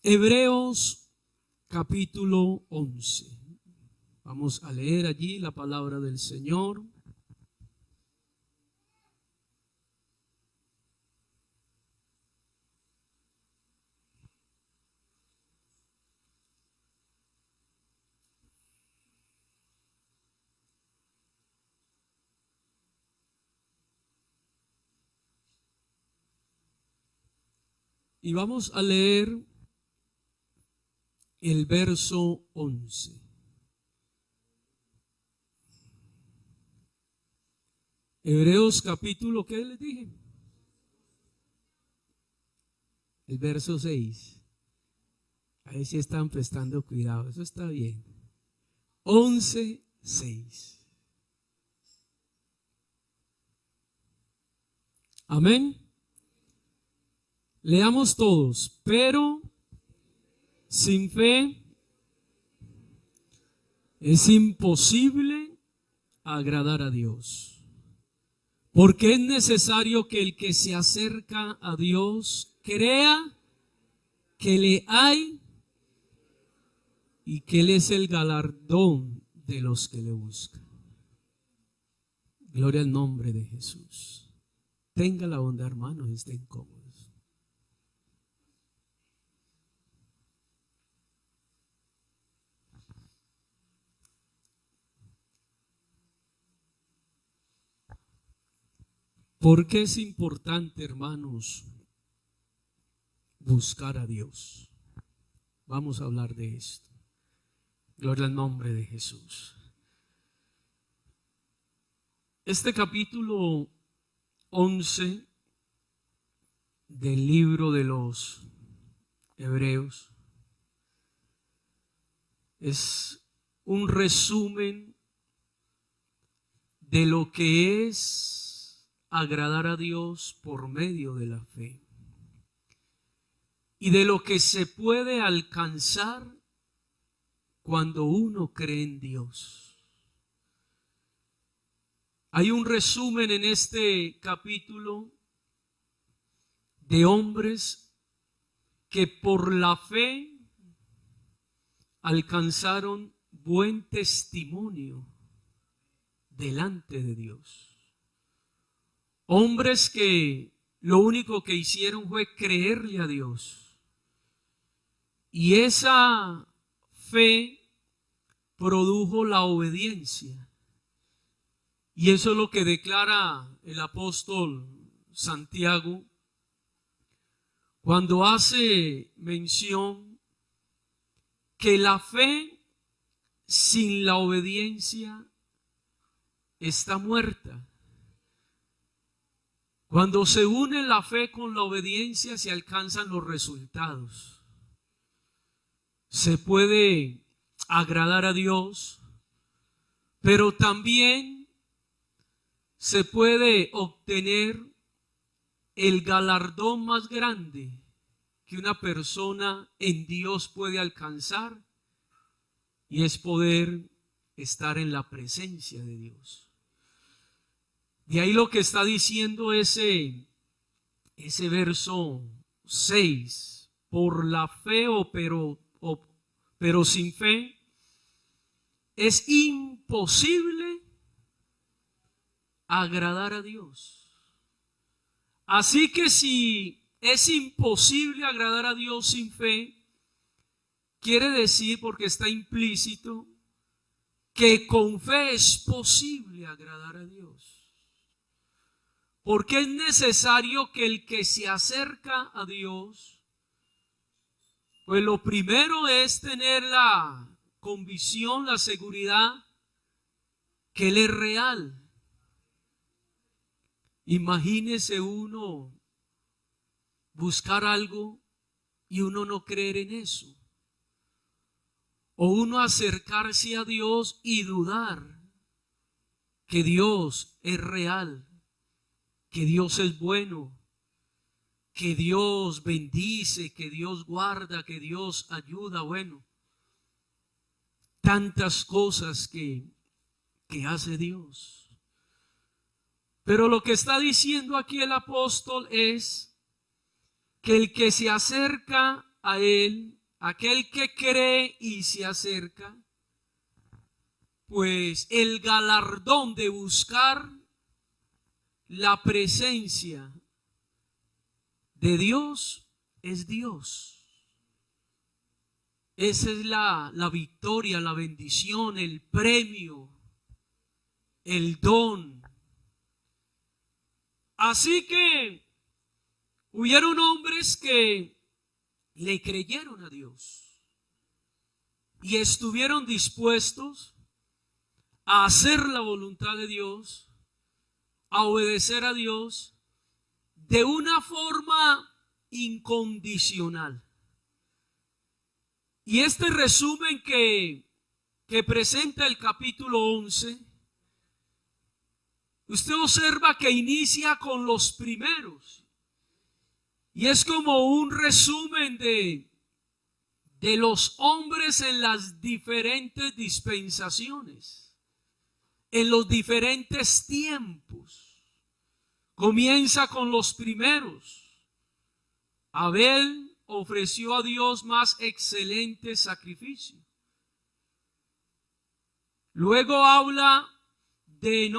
Hebreos capítulo 11. Vamos a leer allí la palabra del Señor. Y vamos a leer el verso 11. Hebreos capítulo, ¿qué les dije? El verso 6. Ahí sí están prestando cuidado, eso está bien. 11, 6. Amén. Leamos todos. Pero sin fe es imposible agradar a Dios. Porque es necesario que el que se acerca a Dios crea que le hay y que Él es el galardón de los que le buscan. Gloria al nombre de Jesús. Tenga la bondad, hermanos, estén cómodos. ¿Por qué es importante, hermanos, buscar a Dios? Vamos a hablar de esto. Gloria al nombre de Jesús. Este capítulo 11 del libro de los Hebreos es un resumen de lo que es agradar a Dios por medio de la fe y de lo que se puede alcanzar cuando uno cree en Dios. Hay un resumen en este capítulo de hombres que por la fe alcanzaron buen testimonio delante de Dios. Hombres que lo único que hicieron fue creerle a Dios. Y esa fe produjo la obediencia. Y eso es lo que declara el apóstol Santiago cuando hace mención que la fe sin la obediencia está muerta. Cuando se une la fe con la obediencia se alcanzan los resultados. Se puede agradar a Dios, pero también se puede obtener el galardón más grande que una persona en Dios puede alcanzar, y es poder estar en la presencia de Dios. De ahí lo que está diciendo ese verso 6, por la fe pero sin fe es imposible agradar a Dios. Así que si es imposible agradar a Dios sin fe, quiere decir, porque está implícito, que con fe es posible agradar a Dios. Porque es necesario que el que se acerca a Dios, pues lo primero es tener la convicción, la seguridad que Él es real. Imagínese uno buscar algo y uno no creer en eso. O uno acercarse a Dios y dudar que Dios es real, que Dios es bueno, que Dios bendice, que Dios guarda, que Dios ayuda. Bueno, tantas cosas que hace Dios. Pero lo que está diciendo aquí el apóstol es que el que se acerca a Él, aquel que cree y se acerca, pues el galardón de buscar la presencia de Dios es Dios. Esa es la victoria, la bendición, el premio, el don. Así que hubieron hombres que le creyeron a Dios y estuvieron dispuestos a hacer la voluntad de Dios, a obedecer a Dios de una forma incondicional. Y este resumen que presenta el capítulo 11, usted observa que inicia con los primeros. Y es como un resumen de los hombres en las diferentes dispensaciones, en los diferentes tiempos. Comienza con los primeros. Abel ofreció a Dios más excelente sacrificio. Luego habla de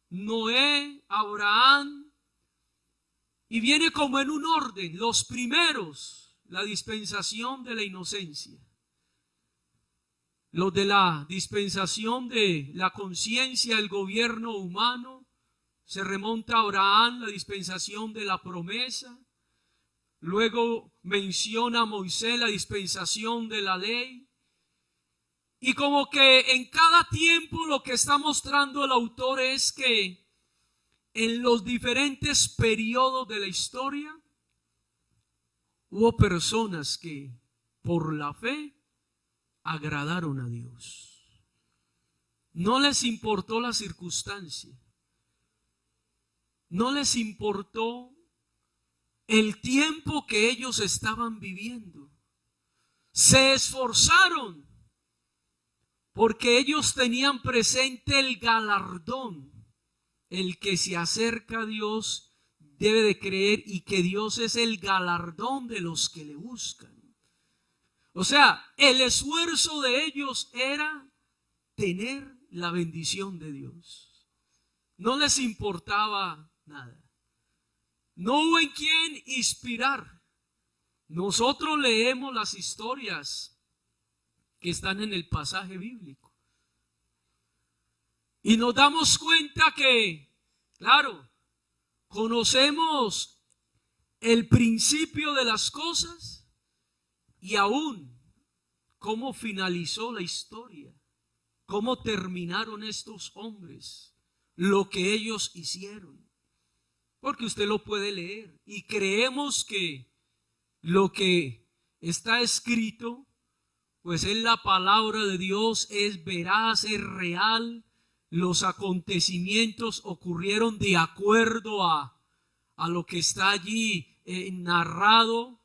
Noé, Abraham, y viene como en un orden. Los primeros, la dispensación de la inocencia. Los de la dispensación de la conciencia, el gobierno humano, se remonta a Abraham, la dispensación de la promesa. Luego menciona a Moisés, la dispensación de la ley. Y como que en cada tiempo lo que está mostrando el autor es que en los diferentes periodos de la historia hubo personas que por la fe agradaron a Dios. No les importó la circunstancia. No les importó el tiempo que ellos estaban viviendo. Se esforzaron porque ellos tenían presente el galardón. El que se acerca a Dios debe de creer y que Dios es el galardón de los que le buscan. O sea, el esfuerzo de ellos era tener la bendición de Dios. No les importaba nada. No hubo en quien inspirar. Nosotros leemos las historias que están en el pasaje bíblico y nos damos cuenta que, claro, conocemos el principio de las cosas y aún cómo finalizó la historia, cómo terminaron estos hombres, lo que ellos hicieron. Porque usted lo puede leer y creemos que lo que está escrito pues es la palabra de Dios, es veraz, es real. Los acontecimientos ocurrieron de acuerdo a lo que está allí narrado,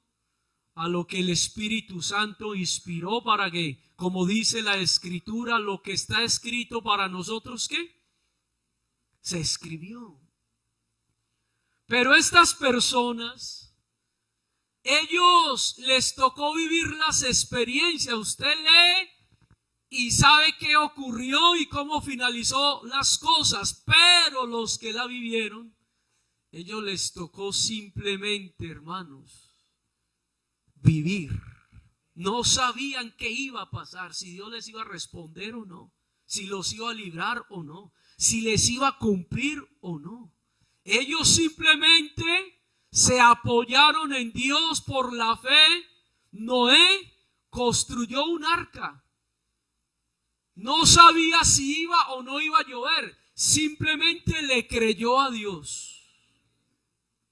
a lo que el Espíritu Santo inspiró para que, como dice la Escritura, lo que está escrito para nosotros, ¿qué? Se escribió. Pero estas personas, ellos les tocó vivir las experiencias. Usted lee y sabe qué ocurrió y cómo finalizó las cosas. Pero los que la vivieron, ellos les tocó simplemente, hermanos, vivir. No sabían qué iba a pasar, si Dios les iba a responder o no, si los iba a librar o no, si les iba a cumplir o no. Ellos simplemente se apoyaron en Dios por la fe. Noé construyó un arca. No sabía si iba o no iba a llover. Simplemente le creyó a Dios.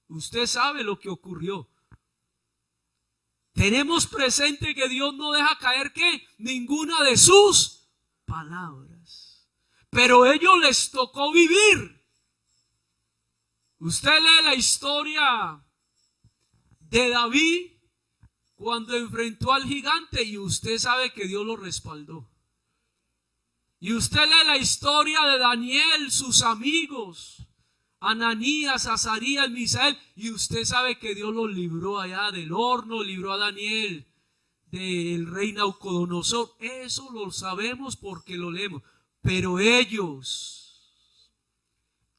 Usted sabe lo que ocurrió. Tenemos presente que Dios no deja caer ¿qué? Ninguna de sus palabras. Pero a ellos les tocó vivir. Usted lee la historia de David cuando enfrentó al gigante y usted sabe que Dios lo respaldó. Y usted lee la historia de Daniel, sus amigos, Ananías, Azarías, Misael, y usted sabe que Dios los libró allá del horno, libró a Daniel del rey Nabucodonosor. Eso lo sabemos porque lo leemos. Pero ellos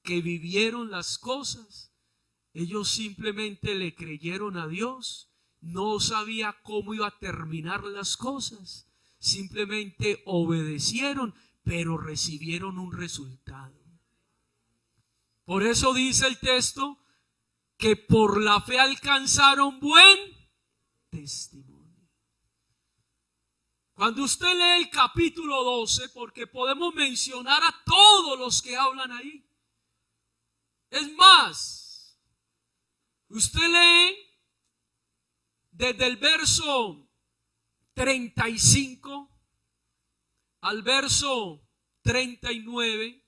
que vivieron las cosas, ellos simplemente le creyeron a Dios. No sabía cómo iba a terminar las cosas. Simplemente obedecieron, pero recibieron un resultado. Por eso dice el texto que por la fe alcanzaron buen testimonio. Cuando usted lee el capítulo 12, porque podemos mencionar a todos los que hablan ahí. Es más, usted lee desde el verso 35 al verso 39.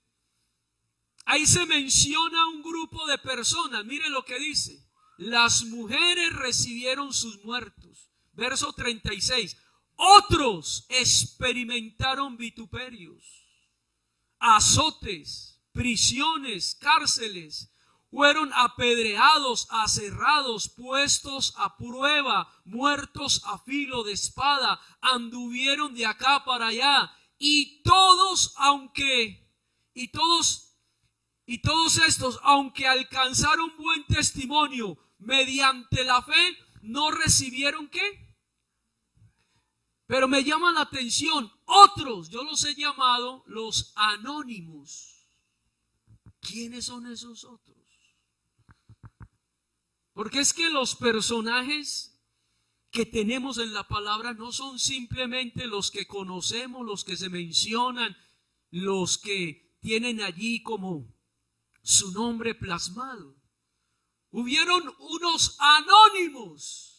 Ahí se menciona un grupo de personas. Mire lo que dice. Las mujeres recibieron sus muertos. Verso 36. Otros experimentaron vituperios, azotes, prisiones, cárceles. Fueron apedreados, aserrados, puestos a prueba, muertos a filo de espada. Anduvieron de acá para allá. Y todos estos, aunque alcanzaron buen testimonio mediante la fe, no recibieron ¿qué? Pero me llama la atención, otros, yo los he llamado los anónimos. ¿Quiénes son esos otros? Porque es que los personajes que tenemos en la palabra no son simplemente los que conocemos, los que se mencionan, los que tienen allí como su nombre plasmado. Hubieron unos anónimos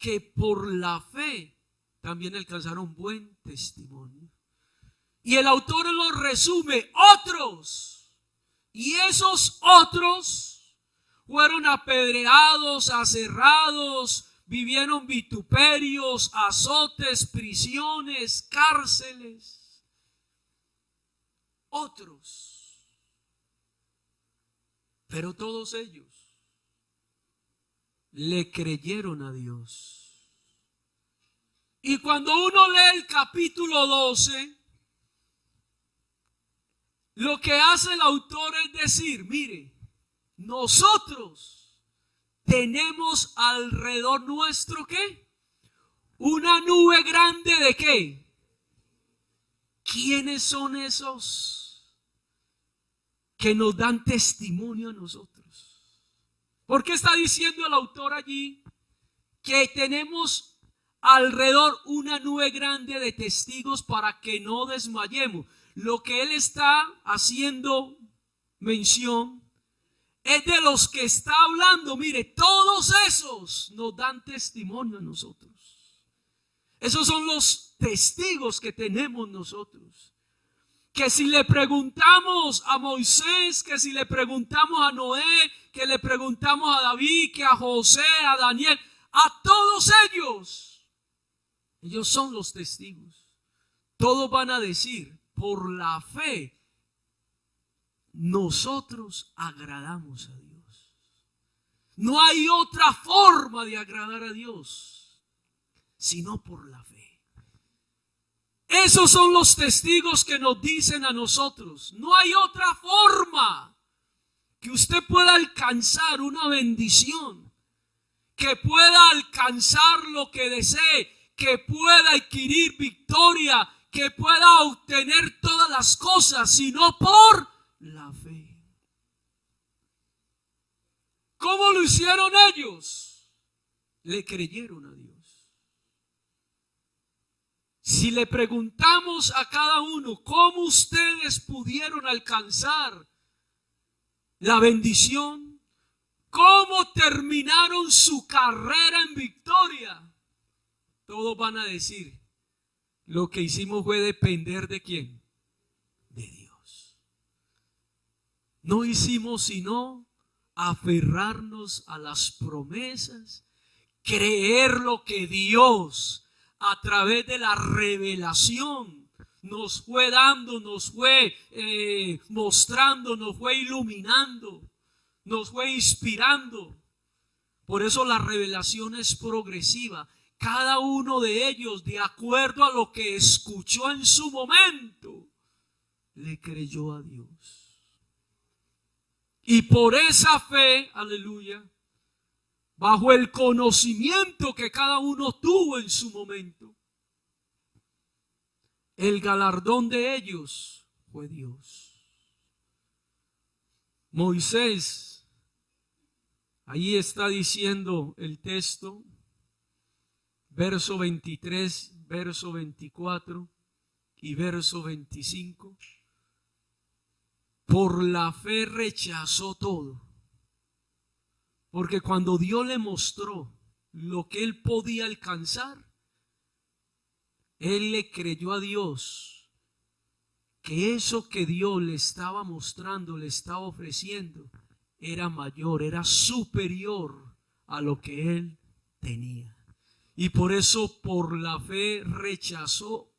que por la fe también alcanzaron buen testimonio. Y el autor lo resume, otros. Y esos otros fueron apedreados, aserrados, vivieron vituperios, azotes, prisiones, cárceles. Otros. Pero todos ellos le creyeron a Dios. Y cuando uno lee el capítulo 12, lo que hace el autor es decir, mire, nosotros tenemos alrededor nuestro ¿qué? Una nube grande de ¿qué? ¿Quiénes son esos que nos dan testimonio a nosotros? ¿Por qué está diciendo el autor allí que tenemos alrededor una nube grande de testigos para que no desmayemos? Lo que él está haciendo mención es de los que está hablando. Mire, todos esos nos dan testimonio a nosotros. Esos son los testigos que tenemos nosotros. Que si le preguntamos a Moisés, que si le preguntamos a Noé, que le preguntamos a David, que a José, a Daniel, a todos ellos son los testigos. Todos van a decir, por la fe, nosotros agradamos a Dios. No hay otra forma de agradar a Dios, sino por la fe. Esos son los testigos que nos dicen a nosotros. No hay otra forma que usted pueda alcanzar una bendición, que pueda alcanzar lo que desee, que pueda adquirir victoria, que pueda obtener todas las cosas, sino por la fe. ¿Cómo lo hicieron ellos? Le creyeron a Dios. Si le preguntamos a cada uno, ¿cómo ustedes pudieron alcanzar la bendición? ¿Cómo terminaron su carrera en victoria? Todos van a decir, lo que hicimos fue depender ¿de quién? De Dios. No hicimos sino aferrarnos a las promesas, creer lo que Dios a través de la revelación nos fue dando, nos fue mostrando, nos fue iluminando, nos fue inspirando. Por eso la revelación es progresiva. Cada uno de ellos, de acuerdo a lo que escuchó en su momento, le creyó a Dios. Y por esa fe, aleluya, bajo el conocimiento que cada uno tuvo en su momento, el galardón de ellos fue Dios. Moisés, ahí está diciendo el texto, verso 23, verso 24 y verso 25. Por la fe rechazó todo. Porque cuando Dios le mostró lo que él podía alcanzar, él le creyó a Dios que eso que Dios le estaba mostrando, le estaba ofreciendo, era mayor, era superior a lo que él tenía. Y por eso por la fe rechazó,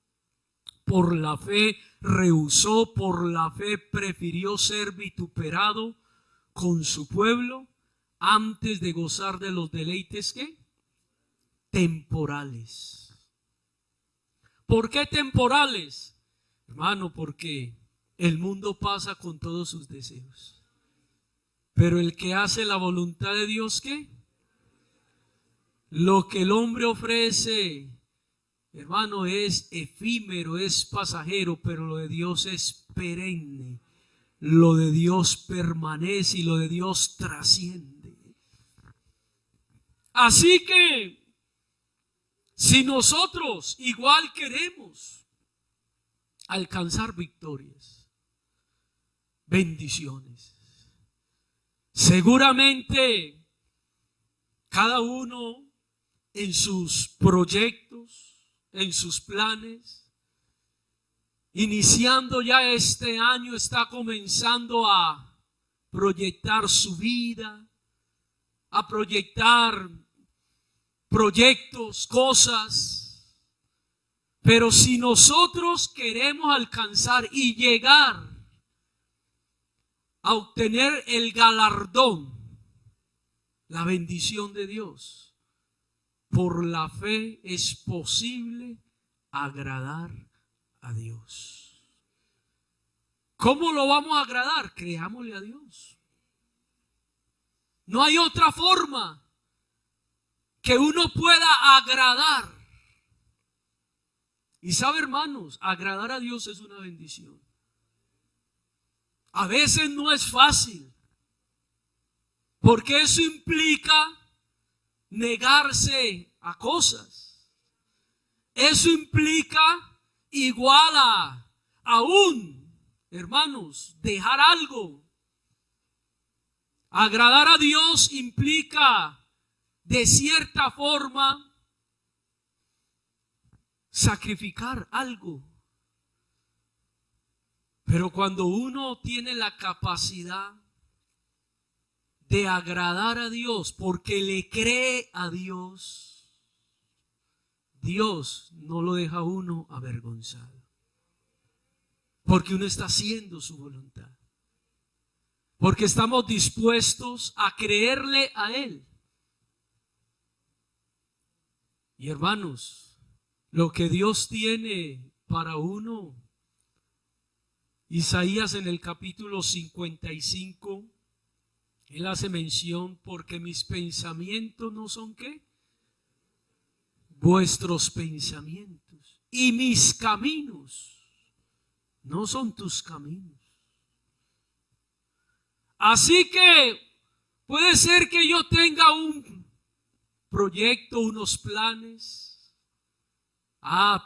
por la fe rehusó, por la fe prefirió ser vituperado con su pueblo antes de gozar de los deleites ¿qué? Temporales. ¿Por qué temporales? Hermano, porque el mundo pasa con todos sus deseos. Pero el que hace la voluntad de Dios, ¿qué? Lo que el hombre ofrece, hermano, es efímero, es pasajero, pero lo de Dios es perenne. Lo de Dios permanece y lo de Dios trasciende. Así que si nosotros igual queremos alcanzar victorias, bendiciones, seguramente cada uno en sus proyectos, en sus planes, iniciando ya este año, está comenzando a proyectar su vida, a proyectar proyectos, cosas. Pero si nosotros queremos alcanzar y llegar a obtener el galardón, la bendición de Dios, por la fe es posible agradar a Dios. ¿Cómo lo vamos a agradar? Creámosle a Dios. No hay otra forma que uno pueda agradar. Y sabe, hermanos, agradar a Dios es una bendición. A veces no es fácil, porque eso implica negarse a cosas. Eso implica igual a aún, hermanos, dejar algo. Agradar a Dios implica de cierta forma sacrificar algo. Pero cuando uno tiene la capacidad de agradar a Dios porque le cree a Dios, Dios no lo deja a uno avergonzado. Porque uno está haciendo su voluntad. Porque estamos dispuestos a creerle a Él. Y hermanos, lo que Dios tiene para uno, Isaías en el capítulo 55, él hace mención, porque mis pensamientos no son ¿qué? Vuestros pensamientos, y mis caminos no son tus caminos. Así que puede ser que yo tenga un proyecto, unos planes.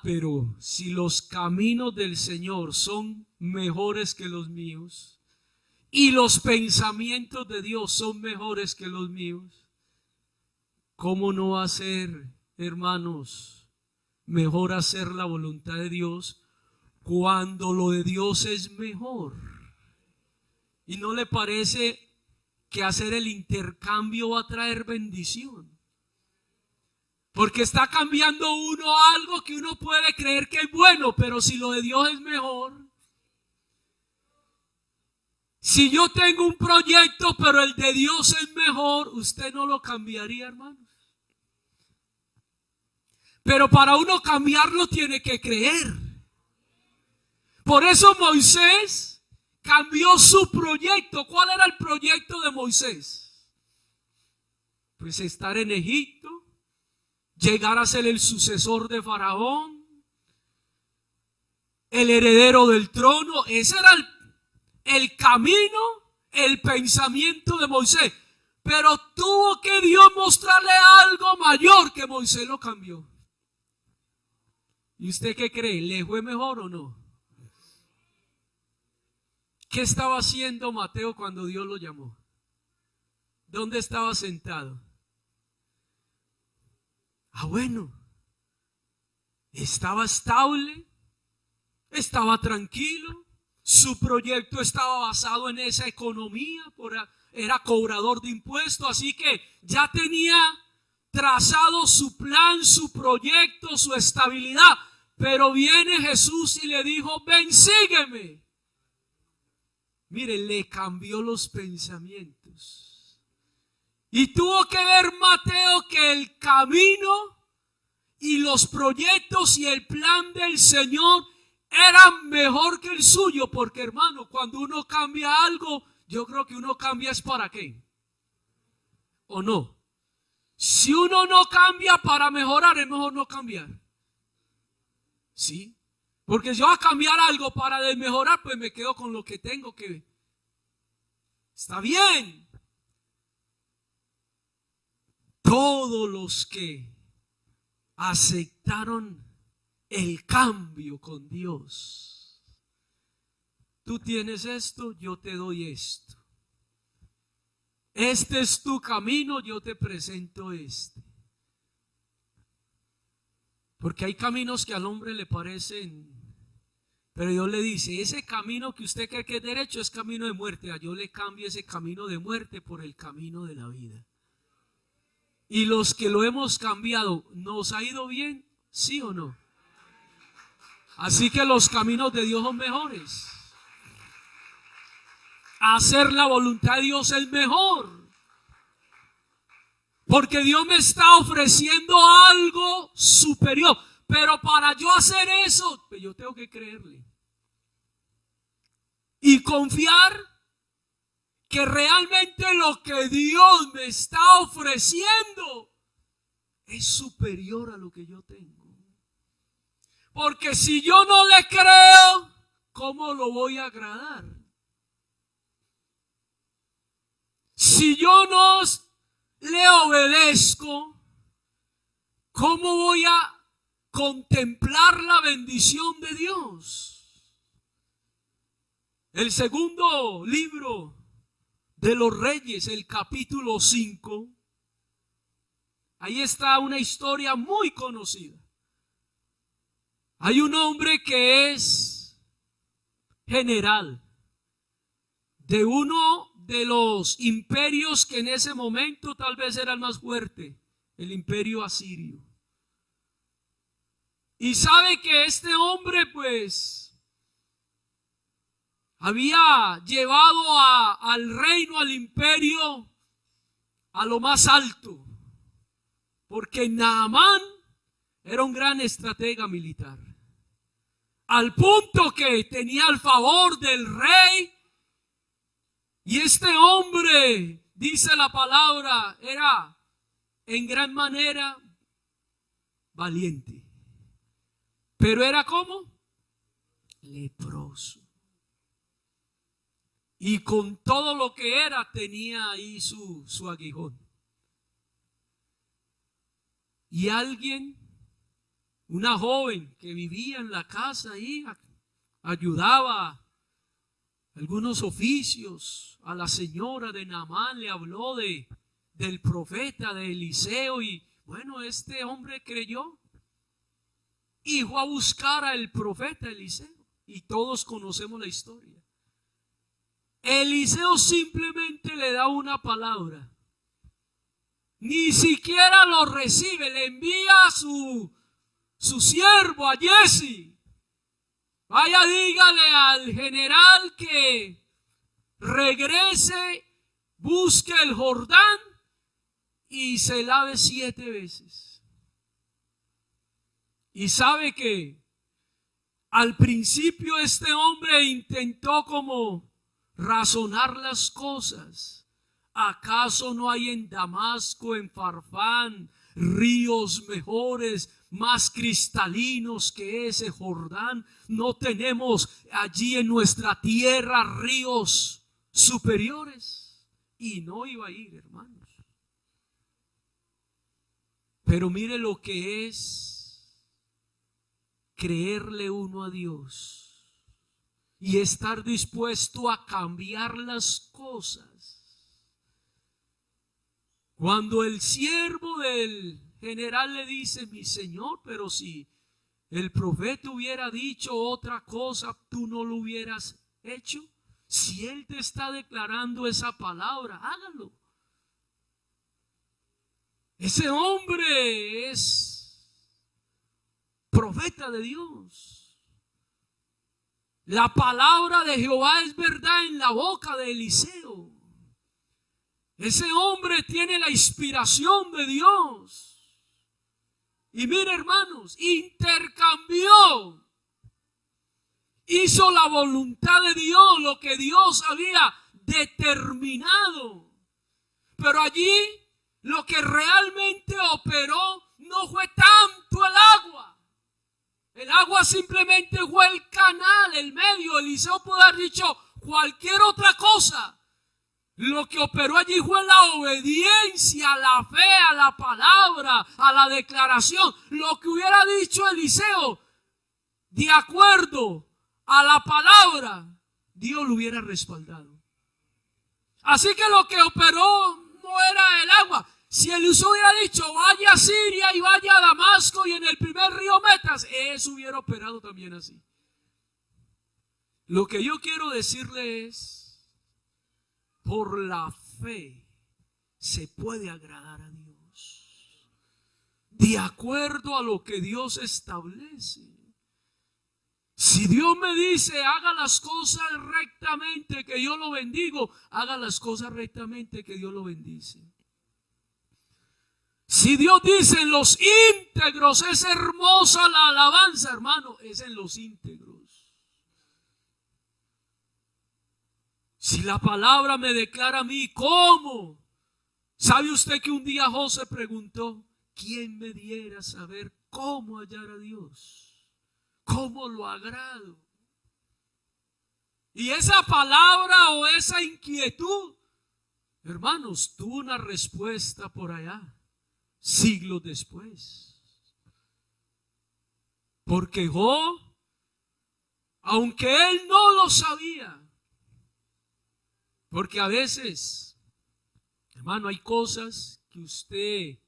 Pero si los caminos del Señor son mejores que los míos y los pensamientos de Dios son mejores que los míos, ¿cómo no va a ser, hermanos, mejor hacer la voluntad de Dios cuando lo de Dios es mejor? ¿Y no le parece que hacer el intercambio va a traer bendición? Porque está cambiando uno algo que uno puede creer que es bueno, pero si lo de Dios es mejor. Si yo tengo un proyecto, pero el de Dios es mejor, usted no lo cambiaría, hermanos. Pero para uno cambiarlo tiene que creer. Por eso Moisés cambió su proyecto. ¿Cuál era el proyecto de Moisés? Pues estar en Egipto, llegar a ser el sucesor de Faraón, el heredero del trono. Ese era el camino, el pensamiento de Moisés. Pero tuvo que Dios mostrarle algo mayor que Moisés lo cambió. ¿Y usted qué cree? ¿Le fue mejor o no? ¿Qué estaba haciendo Mateo cuando Dios lo llamó? ¿Dónde estaba sentado? Bueno, estaba estable, estaba tranquilo, su proyecto estaba basado en esa economía, era cobrador de impuestos, así que ya tenía trazado su plan, su proyecto, su estabilidad. Pero viene Jesús y le dijo: ven, sígueme. Mire, le cambió los pensamientos. Y tuvo que ver Mateo que el camino y los proyectos y el plan del Señor eran mejor que el suyo. Porque, hermano, cuando uno cambia algo, yo creo que uno cambia es para qué. ¿O no? Si uno no cambia para mejorar, es mejor no cambiar. ¿Sí? Porque si yo voy a cambiar algo para desmejorar, pues me quedo con lo que tengo, que está bien. Todos los que aceptaron el cambio con Dios. Tú tienes esto, yo te doy esto. Este es tu camino, yo te presento este. Porque hay caminos que al hombre le parecen, pero Dios le dice: ese camino que usted cree que es derecho es camino de muerte. Yo le cambio ese camino de muerte por el camino de la vida. Y los que lo hemos cambiado, ¿nos ha ido bien? ¿Sí o no? Así que los caminos de Dios son mejores. Hacer la voluntad de Dios es mejor. Porque Dios me está ofreciendo algo superior. Pero para yo hacer eso, pues yo tengo que creerle. Y confiar que realmente lo que Dios me está ofreciendo es superior a lo que yo tengo. Porque si yo no le creo, ¿cómo lo voy a agradar? Si yo no le obedezco, ¿cómo voy a contemplar la bendición de Dios? El segundo libro de los Reyes, el capítulo 5, ahí está una historia muy conocida. Hay un hombre que es general de uno de los imperios que en ese momento tal vez era el más fuerte, el imperio asirio. Y sabe que este hombre pues había llevado al reino, al imperio, a lo más alto, porque Naamán era un gran estratega militar, al punto que tenía el favor del rey. Y este hombre, dice la palabra, era en gran manera valiente. Pero era como leproso. Y con todo lo que era, tenía ahí su aguijón. Y alguien, una joven que vivía en la casa ahí, ayudaba algunos oficios a la señora de Naamán, le habló del profeta de Eliseo. Y bueno, este hombre creyó y fue a buscar al profeta Eliseo. Y todos conocemos la historia. Eliseo simplemente le da una palabra: Ni siquiera lo recibe, le envía a su siervo, a Jesse. Vaya, dígale al general que regrese, busque el Jordán y se lave 7 veces. Y sabe que al principio este hombre intentó como razonar las cosas. ¿Acaso no hay en Damasco, en Farfán, ríos mejores, más cristalinos que ese Jordán? ¿No tenemos allí en nuestra tierra ríos superiores? Y no iba a ir, hermanos. Pero mire lo que es creerle uno a Dios y estar dispuesto a cambiar las cosas. Cuando el siervo del general le dice: mi señor, pero si el profeta hubiera dicho otra cosa, tú no lo hubieras hecho. Si él te está declarando esa palabra, hágalo. Ese hombre es profeta de Dios. La palabra de Jehová es verdad en la boca de Eliseo. Ese hombre tiene la inspiración de Dios. Y mire, hermanos, intercambió. Hizo la voluntad de Dios, lo que Dios había determinado. Pero allí lo que realmente operó no fue tanto el agua. El agua simplemente fue el canal, el medio. Eliseo pudo haber dicho cualquier otra cosa. Lo que operó allí fue la obediencia, la fe, a la palabra, a la declaración. Lo que hubiera dicho Eliseo, de acuerdo a la palabra, Dios lo hubiera respaldado. Así que lo que operó no era el agua. Si Eliseo hubiera dicho: vaya a Siria y vaya a Damasco y en el primer río metas, eso hubiera operado también así. Lo que yo quiero decirle es: por la fe se puede agradar a Dios, de acuerdo a lo que Dios establece. Si Dios me dice: haga las cosas rectamente, que yo lo bendigo, haga las cosas rectamente, que Dios lo bendice. Si Dios dice: en los íntegros es hermosa la alabanza, hermano, es en los íntegros. Si la palabra me declara a mí, ¿cómo? ¿Sabe usted que un día José preguntó: ¿quién me diera saber cómo hallar a Dios? ¿Cómo lo agrado? Y esa palabra o esa inquietud, hermanos, tuvo una respuesta por allá, siglos después. Porque Job, aunque él no lo sabía, porque a veces, hermano, hay cosas que usted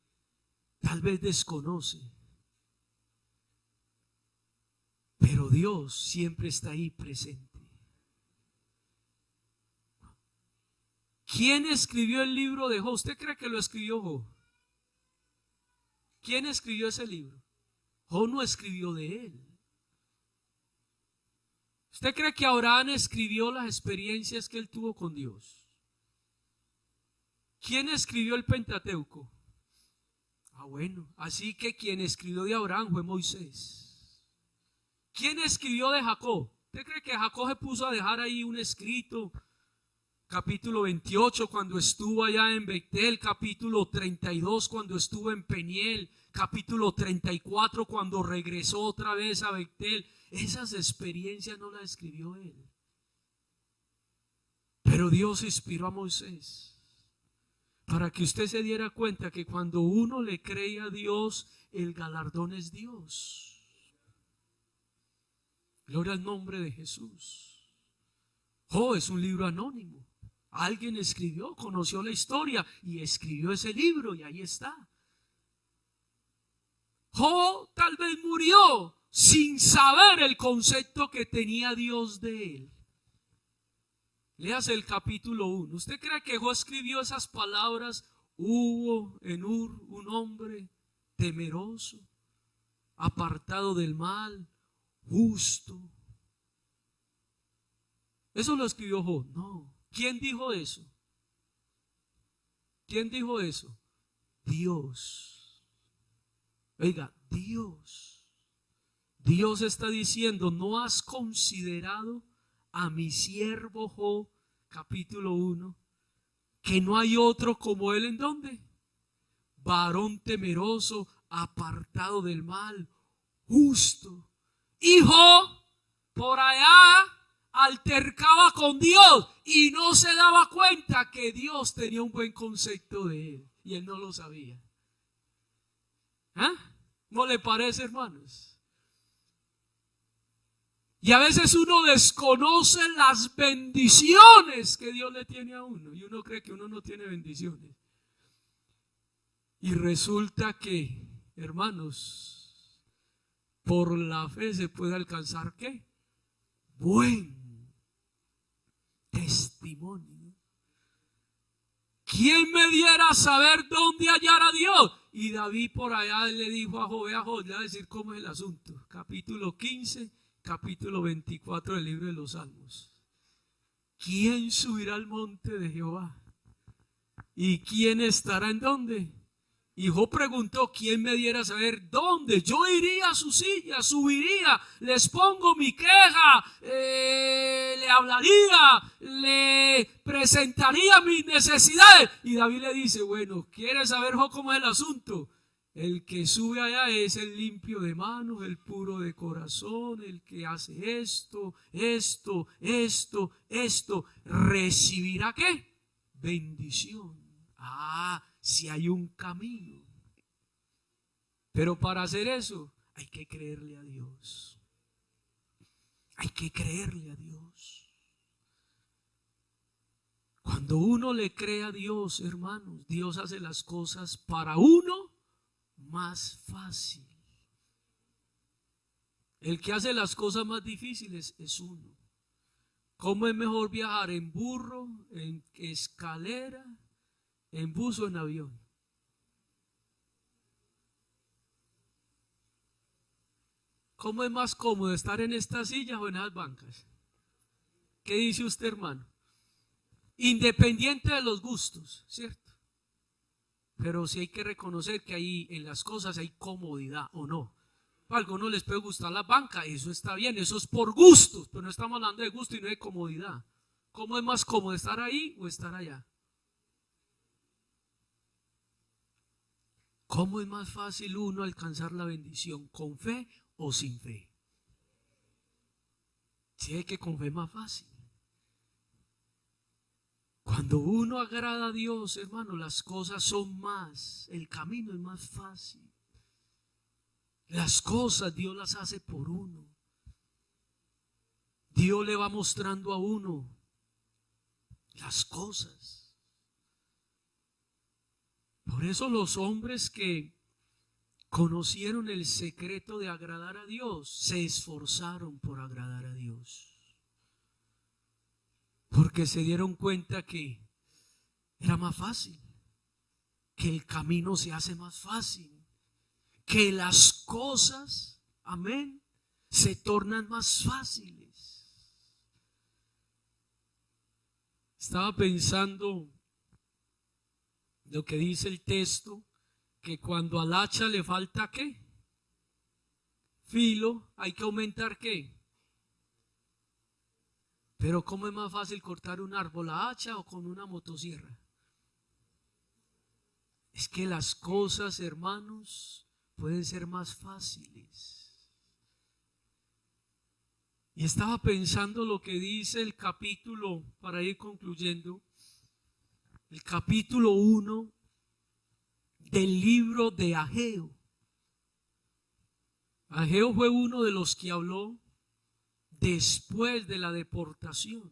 tal vez desconoce, pero Dios siempre está ahí presente. ¿Quién escribió el libro de Job? ¿Usted cree que lo escribió Job? ¿Quién escribió ese libro? Job no escribió de él. ¿Usted cree que Abraham escribió las experiencias que él tuvo con Dios? ¿Quién escribió el Pentateuco? Bueno, así que quien escribió de Abraham fue Moisés. ¿Quién escribió de Jacob? ¿Usted cree que Jacob se puso a dejar ahí un escrito? Capítulo 28 cuando estuvo allá en Betel, capítulo 32 cuando estuvo en Peniel, capítulo 34 cuando regresó otra vez a Betel. Esas experiencias no las escribió él. Pero Dios inspiró a Moisés para que usted se diera cuenta que cuando uno le cree a Dios, el galardón es Dios. Gloria al nombre de Jesús. Es un libro anónimo. Alguien escribió, conoció la historia y escribió ese libro y ahí está. Job tal vez murió sin saber el concepto que tenía Dios de él. Léase el capítulo 1. ¿Usted cree que Job escribió esas palabras hubo en Ur un hombre temeroso, apartado del mal, justo. Eso lo escribió Job. No. ¿Quién dijo eso? ¿Quién dijo eso? Dios. Oiga, Dios. Dios está diciendo, ¿no has considerado a mi siervo Job, capítulo 1, que no hay otro como él? ¿En dónde? Varón temeroso, apartado del mal, justo. Y Job por allá altercaba con Dios y no se daba cuenta que Dios tenía un buen concepto de él y él no lo sabía. ¿Ah? ¿No le parece, hermanos? Y a veces uno desconoce las bendiciones que Dios le tiene a uno y uno cree que uno no tiene bendiciones. Y resulta que, hermanos, por la fe se puede alcanzar ¿qué? Buen testimonio. ¿Quién me diera a saber dónde hallar a Dios? Y David por allá le dijo a Job, le voy a decir cómo es el asunto. Capítulo 15, capítulo 24 del libro de los Salmos. ¿Quién subirá al monte de Jehová? ¿Y quién estará en dónde? Y Job preguntó, ¿quién me diera a saber dónde? Yo iría a su silla, subiría, les pongo mi queja, le hablaría, le presentaría mis necesidades. Y David le dice, bueno, ¿quieres saber, Job, cómo es el asunto? El que sube allá es el limpio de manos, el puro de corazón, el que hace esto, ¿recibirá qué? Bendición. Si hay un camino. Pero para hacer eso hay que creerle a Dios. Hay que creerle a Dios. Cuando uno le cree a Dios, hermanos, Dios hace las cosas para uno más fácil. El que hace las cosas más difíciles es uno. ¿Cómo es mejor viajar en burro, en escalera, en bus o en avión? ¿Cómo es más cómodo estar en estas sillas o en las bancas? ¿Qué dice usted, hermano? Independiente de los gustos, ¿cierto? Pero sí hay que reconocer que ahí en las cosas hay comodidad, ¿o no? A algunos les puede gustar la banca, eso está bien, eso es por gustos, pero no estamos hablando de gusto y no de comodidad. ¿Cómo es más cómodo, estar ahí o estar allá? ¿Cómo es más fácil uno alcanzar la bendición? ¿Con fe o sin fe? Sí, hay que con fe es más fácil. Cuando uno agrada a Dios, hermano, las cosas son más, el camino es más fácil. Las cosas Dios las hace por uno. Dios le va mostrando a uno las cosas. Por eso los hombres que conocieron el secreto de agradar a Dios se esforzaron por agradar a Dios. Porque se dieron cuenta que era más fácil, que el camino se hace más fácil, que las cosas, amén, se tornan más fáciles. Estaba pensando lo que dice el texto, que cuando al hacha le falta ¿qué? Filo, hay que aumentar ¿qué? Pero ¿cómo es más fácil cortar un árbol, a hacha o con una motosierra? Es que las cosas, hermanos, pueden ser más fáciles. Y estaba pensando lo que dice el capítulo, para ir concluyendo, el capítulo 1 del libro de Ageo. Ageo fue uno de los que habló después de la deportación.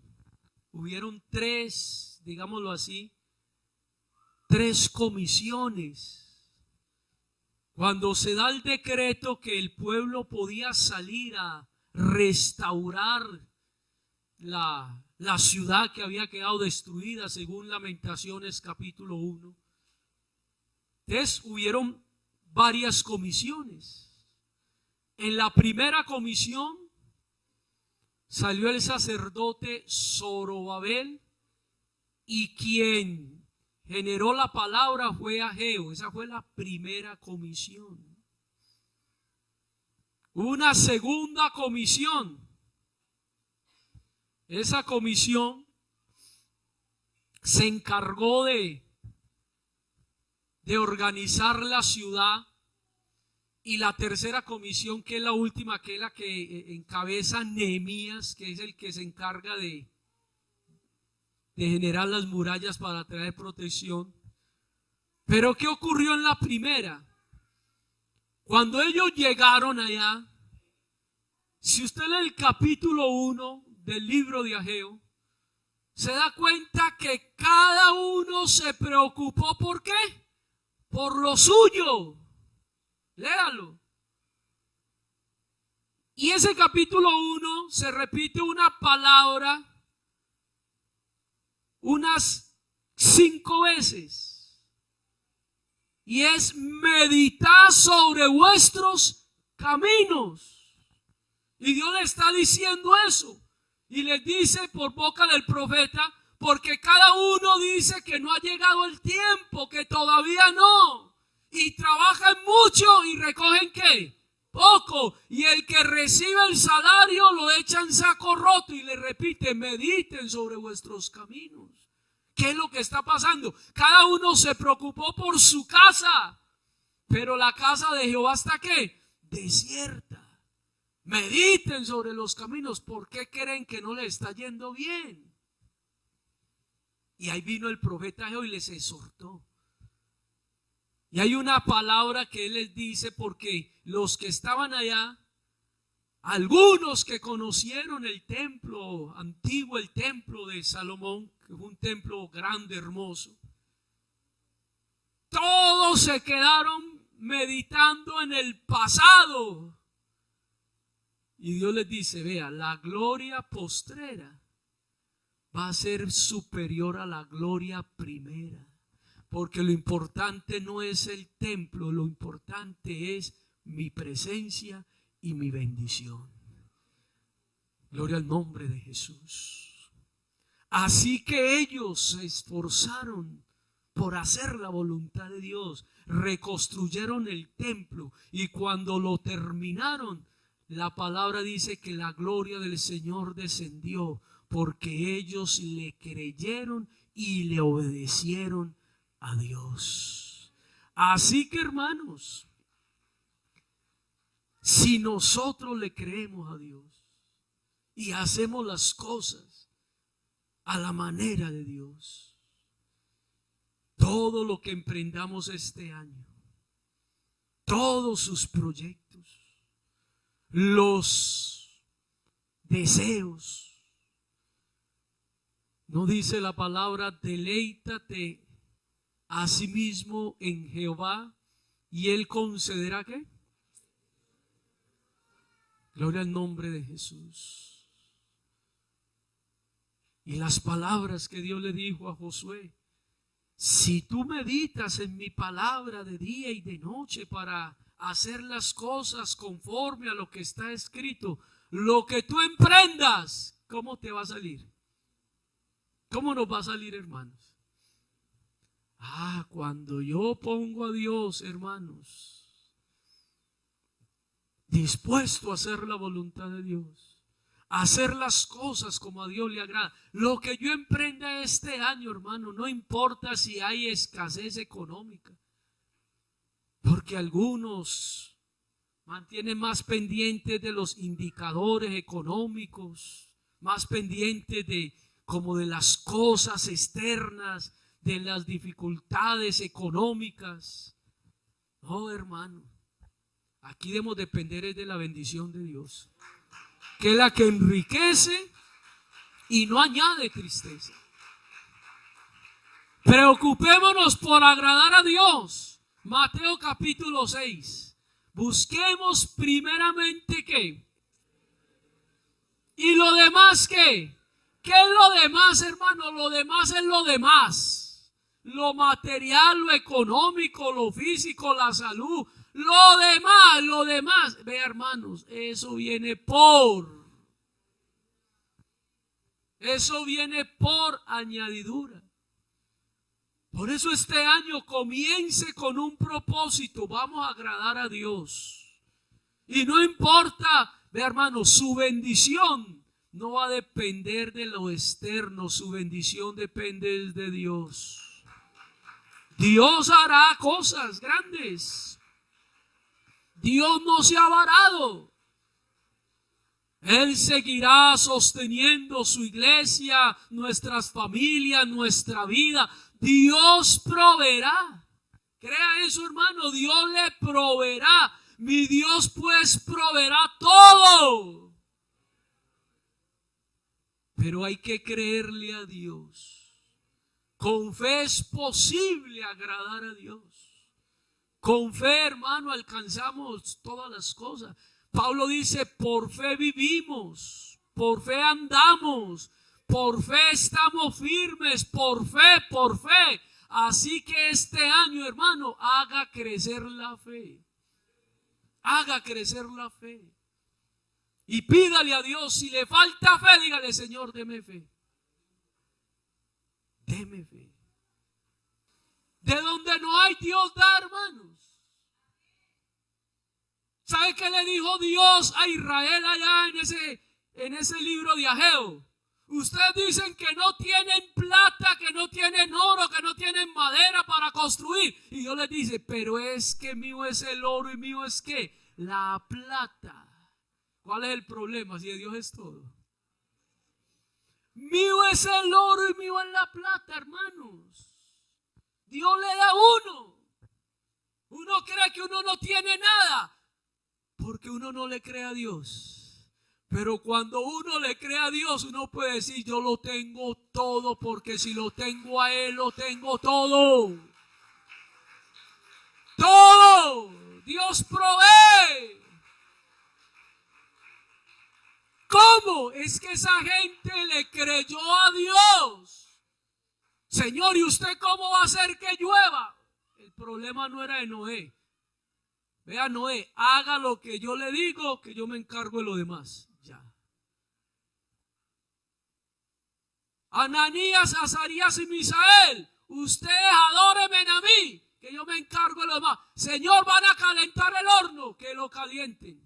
Hubieron tres, digámoslo así, tres comisiones. Cuando se da el decreto que el pueblo podía salir a restaurar la ciudad que había quedado destruida, según Lamentaciones capítulo 1, Entonces hubieron varias comisiones. En la primera comisión salió el sacerdote Zorobabel, y quien generó la palabra fue Ageo. Esa fue la primera comisión. Una segunda comisión. Esa comisión se encargó de organizar la ciudad. Y la tercera comisión, que es la última, que es la que encabeza Nehemías, que es el que se encarga de generar las murallas para traer protección. Pero ¿qué ocurrió en la primera? Cuando ellos llegaron allá, si usted lee el capítulo 1 del libro de Ageo, se da cuenta que cada uno se preocupó. ¿Por qué? Por lo suyo. Léalo. Y ese capítulo 1 se repite una palabra unas 5 veces. Y es: meditad sobre vuestros caminos. Y Dios le está diciendo eso. Y les dice por boca del profeta, porque cada uno dice que no ha llegado el tiempo, que todavía no. Y trabajan mucho y recogen ¿qué? Poco. Y el que recibe el salario lo echa en saco roto. Y le repite: mediten sobre vuestros caminos. ¿Qué es lo que está pasando? Cada uno se preocupó por su casa, pero la casa de Jehová está ¿qué? Desierta. Mediten sobre los caminos. ¿Por qué creen que no le está yendo bien? Y ahí vino el profeta Jehová y les exhortó. Y hay una palabra que él les dice, porque los que estaban allá, algunos que conocieron el templo antiguo, el templo de Salomón, que fue un templo grande, hermoso, todos se quedaron meditando en el pasado. Y Dios les dice: vea, la gloria postrera va a ser superior a la gloria primera. Porque lo importante no es el templo, lo importante es mi presencia y mi bendición. Gloria al nombre de Jesús. Así que ellos se esforzaron por hacer la voluntad de Dios. Reconstruyeron el templo, y cuando lo terminaron, la palabra dice que la gloria del Señor descendió, porque ellos le creyeron y le obedecieron a Dios. Así que, hermanos, si nosotros le creemos a Dios y hacemos las cosas a la manera de Dios, todo lo que emprendamos este año, todos sus proyectos, los deseos, ¿no dice la palabra: deleítate asimismo en Jehová y Él concederá ¿qué? Gloria al nombre de Jesús. Y las palabras que Dios le dijo a Josué: si tú meditas en mi palabra de día y de noche para hacer las cosas conforme a lo que está escrito, lo que tú emprendas, ¿cómo te va a salir? ¿Cómo nos va a salir, hermanos? Cuando yo pongo a Dios, hermanos, dispuesto a hacer la voluntad de Dios, a hacer las cosas como a Dios le agrada, lo que yo emprenda este año, hermano, no importa si hay escasez económica, porque algunos mantienen más pendientes de los indicadores económicos, más pendientes de como de las cosas externas, de las dificultades económicas. No, hermano, aquí debemos depender de la bendición de Dios, que es la que enriquece y no añade tristeza. Preocupémonos por agradar a Dios. Mateo capítulo 6. Busquemos primeramente ¿qué? ¿Y lo demás qué? ¿Qué es lo demás, hermano? Lo demás es lo demás. lo material, lo económico, lo físico, la salud, lo demás. Ve, hermanos, eso viene por añadidura. Por eso este año comience con un propósito. Vamos a agradar a Dios. Y no importa, ve, hermanos, su bendición no va a depender de lo externo. Su bendición depende de Dios. Dios hará cosas grandes. Dios no se ha varado. Él seguirá sosteniendo su iglesia, nuestras familias, nuestra vida. Dios proveerá. Crea eso, hermano. Dios le proveerá. Mi Dios pues proveerá todo. Pero hay que creerle a Dios. Con fe es posible agradar a Dios. Con fe, hermano, alcanzamos todas las cosas. Pablo dice, por fe vivimos, por fe andamos, por fe estamos firmes, por fe. Así que este año, hermano, haga crecer la fe. Haga crecer la fe. Y pídale a Dios, si le falta fe, dígale, Señor, deme fe. Deme fe. De donde no hay, Dios da, hermanos. ¿Sabe qué le dijo Dios a Israel allá en ese libro de Ageo? Ustedes dicen que no tienen plata, que no tienen oro, que no tienen madera para construir. Y Dios les dice, pero es que mío es el oro y mío es ¿qué? La plata. ¿Cuál es el problema si de Dios es todo? Mío es el oro y mío es la plata, hermanos. Dios le da a uno. Uno cree que uno no tiene nada porque uno no le cree a Dios. Pero cuando uno le cree a Dios, uno puede decir, yo lo tengo todo, porque si lo tengo a Él, lo tengo todo. Todo. Dios provee. ¿Cómo? Es que esa gente le creyó a Dios. Señor, ¿y usted cómo va a hacer que llueva? El problema no era de Noé. Vea, Noé, haga lo que yo le digo, que yo me encargo de lo demás. Ya. Ananías, Azarías y Misael, ustedes adórenme a mí, que yo me encargo de lo demás. Señor, van a calentar el horno, que lo calienten.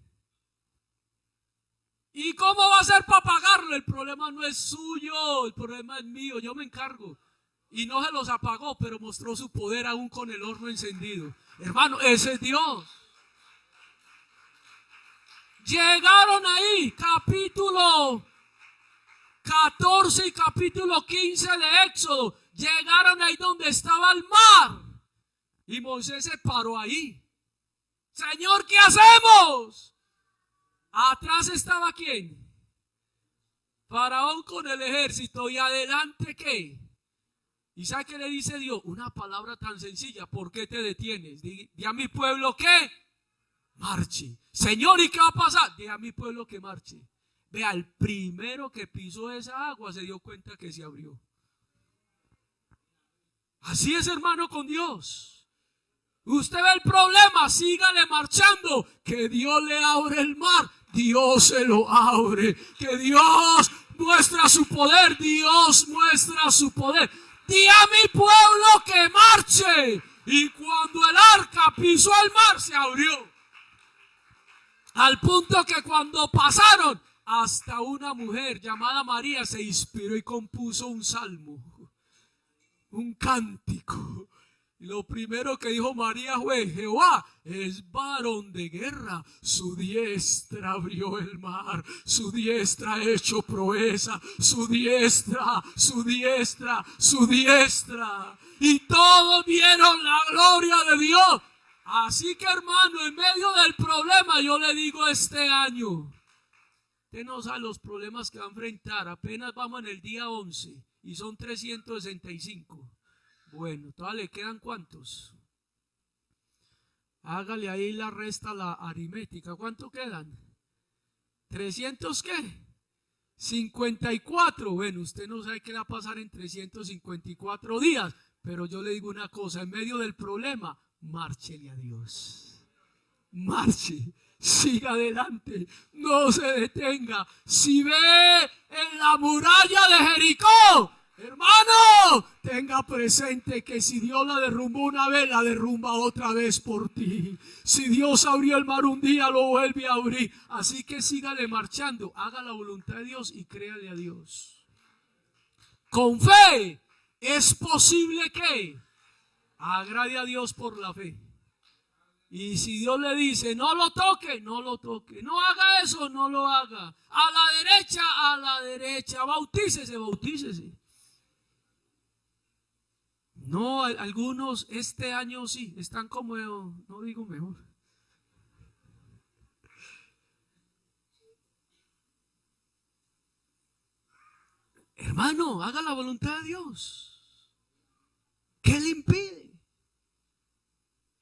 ¿Y cómo va a ser para pagarlo? El problema no es suyo, el problema es mío, yo me encargo. Y no se los apagó, pero mostró su poder aún con el horno encendido. Hermano, ese es Dios. Llegaron ahí, capítulo 14 y capítulo 15 de Éxodo. Llegaron ahí donde estaba el mar. Y Moisés se paró ahí. Señor, ¿qué hacemos? Atrás estaba ¿quién? Faraón con el ejército. ¿Y adelante qué? ¿Y sabe qué le dice Dios? Una palabra tan sencilla. ¿Por qué te detienes? Di a mi pueblo que marche. Señor, ¿y qué va a pasar? Di a mi pueblo que marche. Vea, el primero que pisó esa agua se dio cuenta que se abrió. Así es, hermano, con Dios. Usted ve el problema, sígale marchando. Que Dios le abre el mar, Dios se lo abre. Que Dios muestra su poder, Dios muestra su poder. Di a mi pueblo que marche. Y cuando el arca pisó el mar, se abrió. Al punto que cuando pasaron, hasta una mujer llamada María se inspiró y compuso un salmo, un cántico. Y lo primero que dijo María fue: Jehová es varón de guerra, su diestra abrió el mar, su diestra ha hecho proeza, su diestra, su diestra, su diestra. Y todos vieron la gloria de Dios. Así que, hermano, en medio del problema, yo le digo este año, usted no sabe los problemas que va a enfrentar. Apenas vamos en el día 11 y son 365. Bueno, todavía le quedan ¿cuántos? Hágale ahí la resta, la aritmética. ¿Cuánto quedan? ¿300 qué? 54. Bueno, usted no sabe qué va a pasar en 354 días, Pero yo le digo una cosa, en medio del problema, márchele a Dios. Marche, siga adelante, no se detenga. Si ve en la muralla de Jericó, hermano, tenga presente que si Dios la derrumbó una vez, la derrumba otra vez por ti. Si Dios abrió el mar un día, lo vuelve a abrir. Así que sígale marchando, haga la voluntad de Dios y créale a Dios. Con fe es posible que agrade a Dios por la fe. Y si Dios le dice, no lo toque, no lo toque. No haga eso, no lo haga. A la derecha. Bautícese, bautícese. No, algunos este año sí, están como, no digo mejor. Hermano, haga la voluntad de Dios. ¿Qué le impide?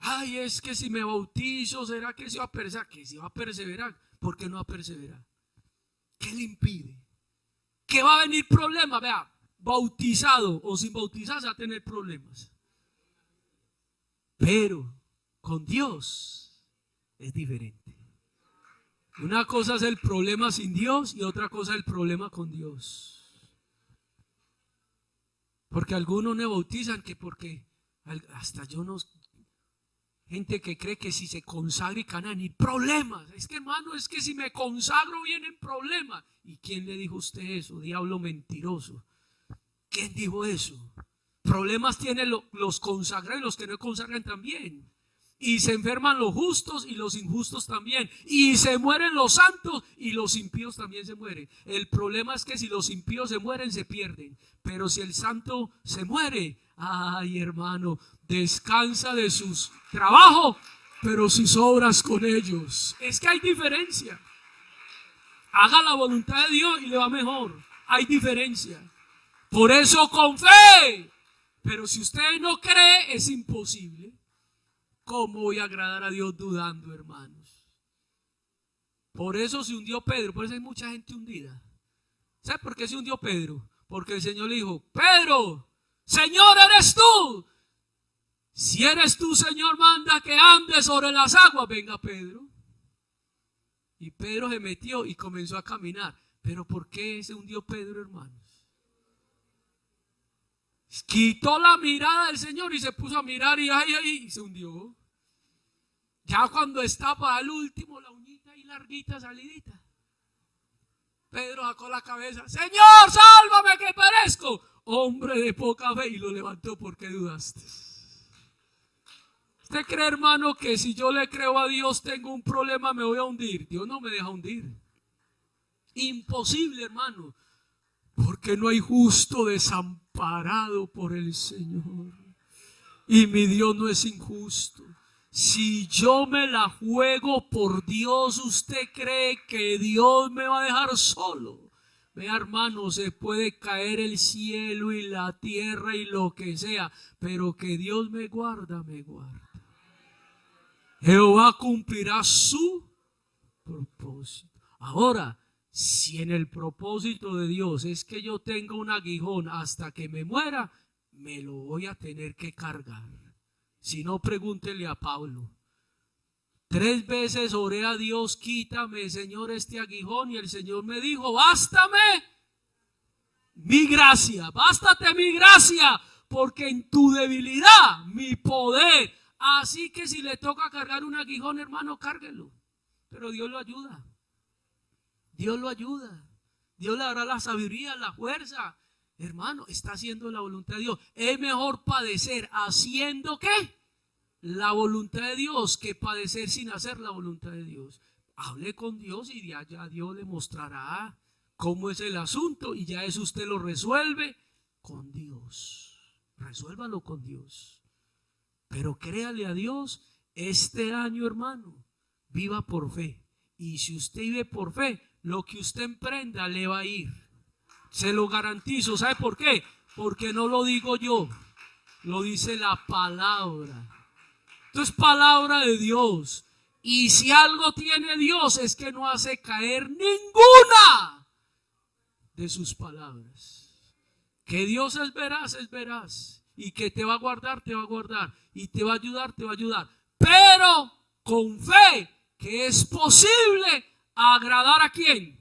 Ay, es que si me bautizo, ¿será que se va a perseverar? Que si va a perseverar, ¿por qué no va a perseverar? ¿Qué le impide? ¿Que va a venir problemas? Vea, bautizado o sin bautizar se va a tener problemas. Pero con Dios es diferente. Una cosa es el problema sin Dios y otra cosa es el problema con Dios. Porque algunos me bautizan que porque hasta yo no... Gente que cree que si se consagra y van a venir problemas. Es que hermano, es que si me consagro vienen problemas. ¿Y quién le dijo a usted eso? Diablo mentiroso. ¿Quién dijo eso? Problemas tienen los consagrados y los que no consagran también. Y se enferman los justos y los injustos también. Y se mueren los santos y los impíos también se mueren. El problema es que si los impíos se mueren, se pierden. Pero si el santo se muere, ay hermano, descansa de sus trabajos, pero sus obras con ellos. Es que hay diferencia. Haga la voluntad de Dios y le va mejor. Hay diferencia. Por eso con fe. Pero si usted no cree, es imposible. ¿Cómo voy a agradar a Dios dudando, hermanos? Por eso se hundió Pedro. Por eso hay mucha gente hundida. ¿Sabe por qué se hundió Pedro? Porque el Señor le dijo, Pedro, Señor, eres tú. Si eres tú, Señor, manda que andes sobre las aguas. Venga, Pedro. Y Pedro se metió y comenzó a caminar. Pero ¿por qué se hundió Pedro, hermanos? Quitó la mirada del Señor y se puso a mirar y se hundió. Ya cuando estaba al último, la uñita y larguita salidita, Pedro sacó la cabeza. Señor, sálvame que perezco. Hombre de poca fe, y lo levantó. ¿Por qué dudaste? ¿Usted cree, hermano, que si yo le creo a Dios tengo un problema, me voy a hundir? Dios no me deja hundir. Imposible, hermano. Porque no hay justo desamparado por el Señor. Y mi Dios no es injusto. Si yo me la juego por Dios, ¿usted cree que Dios me va a dejar solo? Vea, hermano, se puede caer el cielo y la tierra y lo que sea, pero que Dios me guarda, me guarda. Jehová cumplirá su propósito. Ahora, si en el propósito de Dios es que yo tenga un aguijón hasta que me muera, me lo voy a tener que cargar. Si no, pregúntele a Pablo. 3 veces oré a Dios, quítame, Señor, este aguijón, y el Señor me dijo, bástame mi gracia, bástate mi gracia, porque en tu debilidad mi poder. Así que si le toca cargar un aguijón, hermano, cárguelo. Pero Dios lo ayuda. Dios lo ayuda. Dios le dará la sabiduría, la fuerza. Hermano, está haciendo la voluntad de Dios. Es mejor padecer haciendo ¿qué? La voluntad de Dios que padecer sin hacer la voluntad de Dios. Hable con Dios y de allá Dios le mostrará cómo es el asunto, y ya eso usted lo resuelve con Dios. Resuélvalo con Dios. Pero créale a Dios este año, hermano. Viva por fe. Y si usted vive por fe, lo que usted emprenda le va a ir. Se lo garantizo. ¿Sabe por qué? Porque no lo digo yo, lo dice la palabra. Esto es palabra de Dios. Y si algo tiene Dios es que no hace caer ninguna de sus palabras. Que Dios es veraz, es veraz. y que te va a guardar, te va a guardar, y te va a ayudar, te va a ayudar. Pero con fe, que es posible agradar ¿a quién?